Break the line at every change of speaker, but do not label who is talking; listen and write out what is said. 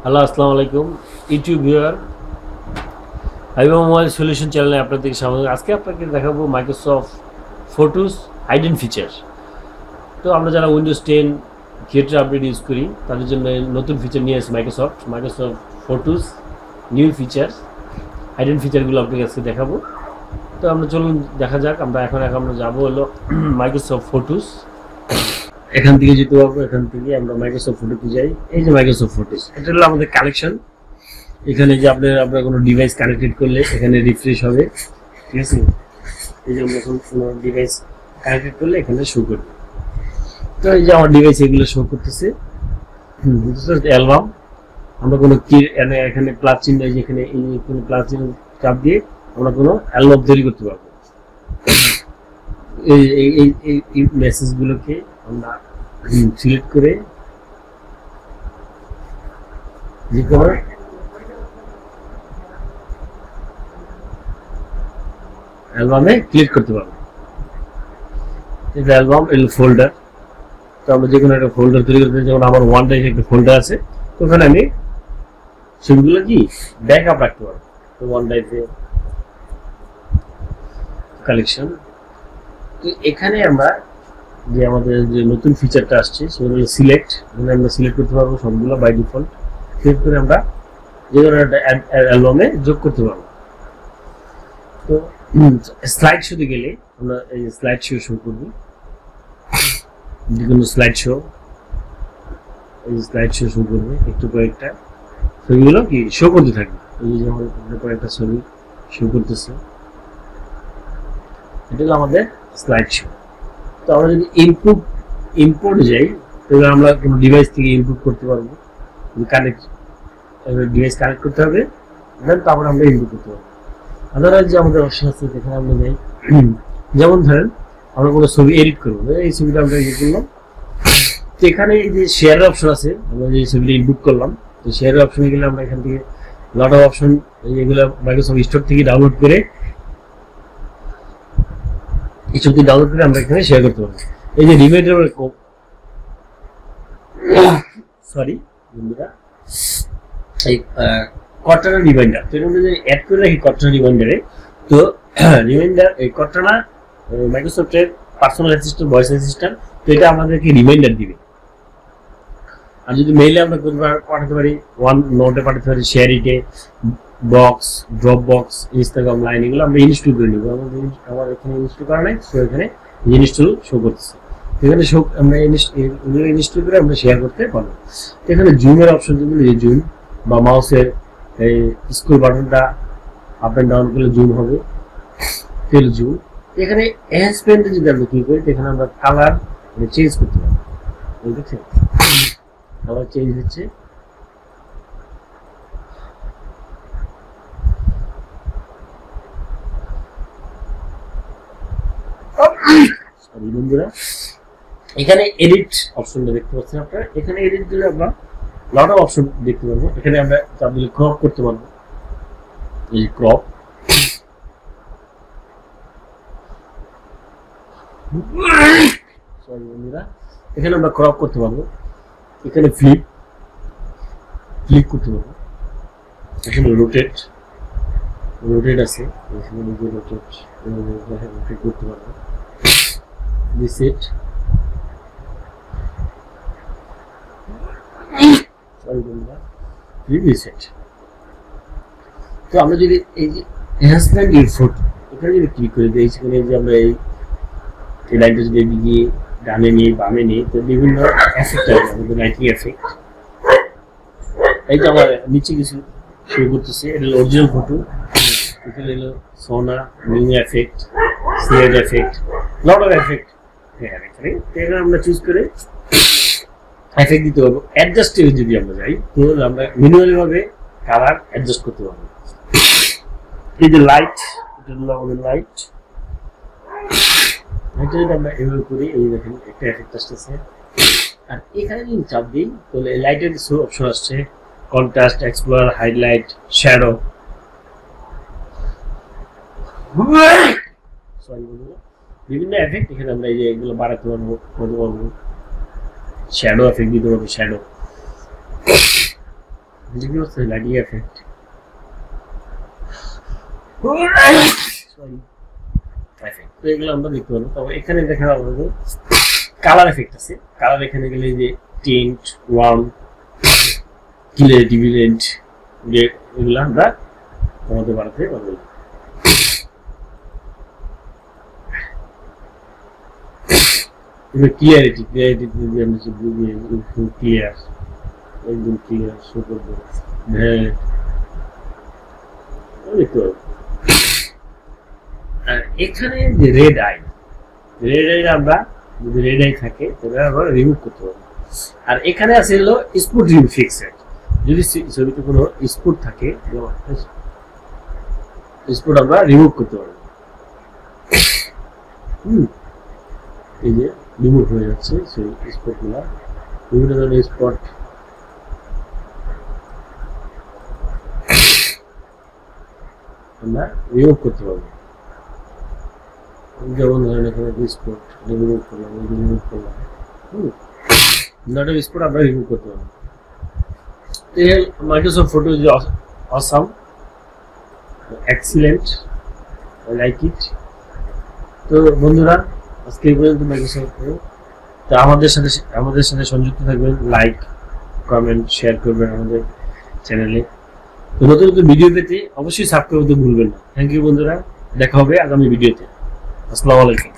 Hello, আসসালামু আলাইকুম YouTube viewer. Habiba mobile solution চ্যানেলে আপনাদেরকে স্বাগত। আজকে আপনাকে দেখাবো মাইক্রোসফট ফটোস হাইডেন ফিচার। তো আমরা যারা উইন্ডোজ 10 থিয়েটার আপডেট ইউজ করি তাদের জন্য নতুন ফিচার নিয়ে আসে মাইক্রোসফট ফটোস নিউ ফিচার। হাইডেন ফিচারগুলো আপনাকে আজকে দেখাবো। তো আমরা চলুন দেখা যাক। আমরা আমরা যাবো হলো মাইক্রোসফট ফটোস। এখান থেকে যেতে পারবো, এখান থেকে আমরা মাইক্রোসফট ফটোতে যাই। এই যে মাইক্রোসফট ফটোস, এটা হলো আমাদের কালেকশন। এখানে যে আপনার কোনো ডিভাইস কানেক্টেড করলে এখানে রিফ্রেশ হবে, ঠিক আছে। এই যে আমরা কোনো ডিভাইস কানেক্টেড করলে এখানে শো করবে। তো এই যে আমার ডিভাইস এগুলো শো করতেছে। অ্যালবাম আমরা কোনো কি এখানে প্লাস চিহ্ন, এই যে এখানে কোনো প্লাস চিহ্ন চাপ দিয়ে আমরা কোনো অ্যালবাম তৈরি করতে পারবো। এই এই এই মেসেজগুলোকে আমরা সিলেক্ট করে যে কোনো অ্যালবামে ক্লিক করতে পারবো। এটা অ্যালবাম, এল ফোল্ডার। তো আমরা যে কোনো একটা ফোল্ডার তৈরি করতে, যেমন আমার ওয়ান ড্রাইভে একটা ফোল্ডার আছে, তো ওখানে আমি ছবিগুলো কি ব্যাকআপ রাখতে পারবো। তো ওয়ান ড্রাইভে কালেকশন। তো এখানে আমরা যে আমাদের যে নতুন ফিচারটা আসছে সেটা হলো সিলেক্ট। এখানে আমরা সিলেক্ট করতে পারবো সবগুলো বাই ডিফল্ট। সিলেক্ট করে আমরা যে কোনো একটা অ্যালবামে যোগ করতে পারবো। তো স্লাইড শোতে গেলে আমরা এই স্লাইড শো করবো, যে কোনো স্লাইড শো। এই স্লাইড শো করবে, একটু কয়েকটা ছবিগুলো কি শো করতে থাকবে। এই যে যেমন কয়েকটা ছবি শো করতেছে, এটা হলো আমাদের স্লাইড শো। তো আমরা যদি ইম্পোর্ট যাই, তাহলে আমরা কোনো ডিভাইস থেকে ইম্পোর্ট করতে পারবো। ডিভাইস কানেক্ট করতে হবে, দেন তারপর আমরা ইম্পোর্ট করতে পারবো। আদারওয়াইজ যে আমাদের অপশন আছে যেখানে আমরা যাই, যেমন ধরেন আমরা কোনো ছবি এডিট করবো, এই ছবিটা আমরা ইয়ে করলাম। তো এখানে এই যে শেয়ারের অপশন আছে, আমরা যে ছবিটা ইনপুট করলাম, তো শেয়ারের অপশনে গেলে আমরা এখান থেকে লট অফ অপশন এগুলো মাইক্রোসফট স্টোর থেকে ডাউনলোড করে এই ছবিটি ডাউনলোড করে আমরা এখানে শেয়ার করতে পারবো। এই যে রিমাইন্ডার, সরি বন্ধুরা, এই কর্টানা রিমাইন্ডার, তো এর মধ্যে অ্যাড করে রাখি কর্টানা রিমাইন্ডারে। তো রিমাইন্ডার এই কর্টানা মাইক্রোসফটের পার্সোনাল অ্যাসিস্ট্যান্ট, ভয়েস অ্যাসিস্ট্যান্ট। তো এটা আমাদেরকে রিমাইন্ডার দিবে। আর যদি মেইলে আমরা পাঠাতে পারি, ওয়ান নোটে পাঠাতে পারি, শেয়ার ইটে, box, Dropbox, Instagram Line, এগুলো আমরা ইনস্টল করে নিব। আমার এখানে ইনস্টল করা নাই, সো এখানে ইনস্টল শো করতেছে। এখানে শো আমরা ইনস্টল করে আমরা শেয়ার করতে পারবো। এখানে জুমের অপশন, যেগুলো যে জুম বা মাউসের এই স্ক্রল বাটনটা আপ এন্ড ডাউন করলে জুম হবে, তেল জুম। এখানে এনহ্যান্সমেন্টে যদি আমরা ক্লিক করি, এখানে আমরা কালার চেঞ্জ করতে পারবো। বুঝতে কালার চেঞ্জ হচ্ছে। সরি বন্ধুরা, এখানে এডিট অপশনটা দেখতে পাচ্ছেন আপনারা। এখানে এডিট দিলে আমরা লট অফ অপশন দেখতে পারবো। এখানে আমরা চাইলে ক্রপ করতে পারবো, এই ক্রপ। সরি বন্ধুরা, এখানে আমরা ক্রপ করতে পারবো। এখানে ফ্লিপ করতে পারবো। এখানে রোটেট আছে, এখানে রোটেট করতে পারবো। রিসেট, সরি বন্ধুরা, রিসেট। তো আমরা যদি এই যে এনহ্যান্সমেন্ট ইন ফটো, এখানে যদি ক্লিক করে দিই, সেখানে যে আমরা এই লাইনটা যদি এদিকে ডানে নিই বামে নিই, তো বিভিন্ন এফেক্ট আছে আমাদের, লাইটিং এফেক্ট। এই যে আমার নিচে কিছু শো করতেছে, এটা হলো অরিজিনাল ফটো। এখানে হলো সোনা, new effect, sled effect, lot of effect. এখানে আমরা চুজ করে এফেক্ট দিতে পারবো। অ্যাডজাস্টে যদি আমরা যাই, তাহলে আমরা ম্যানুয়ালি ভাবে কালার অ্যাডজাস্ট করতে পারবো। এই যে লাইট, এটা হলো আমাদের লাইট। এটা যদি আমরা এভাবে করি, এই দেখেন একটা এফেক্ট আসতেছে। আর এখানে যদি চাপ দিই, তাহলে লাইটের কিছু অপশন আসছে, contrast, explore, highlight, shadow. Sorry বন্ধুরা, বিভিন্ন এফেক্ট এখানে আমরা এই যে এগুলো বাড়াতে পারবো, শ্যাডো এফেক্ট দিতে পারবো, শ্যাডো। দেখতে পাচ্ছেন লাইটিং এফেক্ট, তো এগুলো আমরা দেখতে পারবো। তবে এখানে দেখা যাবে কালার এফেক্ট আছে। কালার এখানে গেলে যে টিন্ট, ওয়ার্ম, ক্লিয়ারিটি, ভিলেন্ট, এগুলো আমরা কমাতে পারতে পারবো। ক্লিয়ারিটি যদি আমরা ক্লিয়ার, একদম ক্লিয়ার শো করবো। হ্যাঁ, দেখতে পাবো। আর এখানে যে রেড আই আমরা যদি রেড আই থাকে তাহলে আমরা রিমুভ করতে পারবো। আর এখানে আছে হলো স্পুট রিমুভ ফিক্সড। যদি ছবিতে কোনো স্পুট থাকে স্পুট আমরা রিমুভ করতে পারবো। এই যে রিমুভ হয়ে যাচ্ছে সেই স্পটগুলো, বিভিন্ন ধরনের স্পট আমরা রিমুভ করতে পারবো। যেমন ধরেন এখানে স্পট রিমুভ করলাম, রিমুভ করলাম, স্পট আমরা রিমুভ করতে পারবো। Microsoft photo is awesome, excellent, I like it. তো বন্ধুরা, আজকে এই পর্যন্ত মাইক্রোসফট ফটো। তো আমাদের সাথে সংযুক্ত থাকবেন, লাইক, কমেন্ট, শেয়ার করবেন আমাদের চ্যানেলে। তো নতুন নতুন ভিডিও পেতে অবশ্যই সাবস্ক্রাইব করতে ভুলবেন না। থ্যাংক ইউ বন্ধুরা, দেখা হবে আগামী ভিডিওতে। আসসালামু আলাইকুম।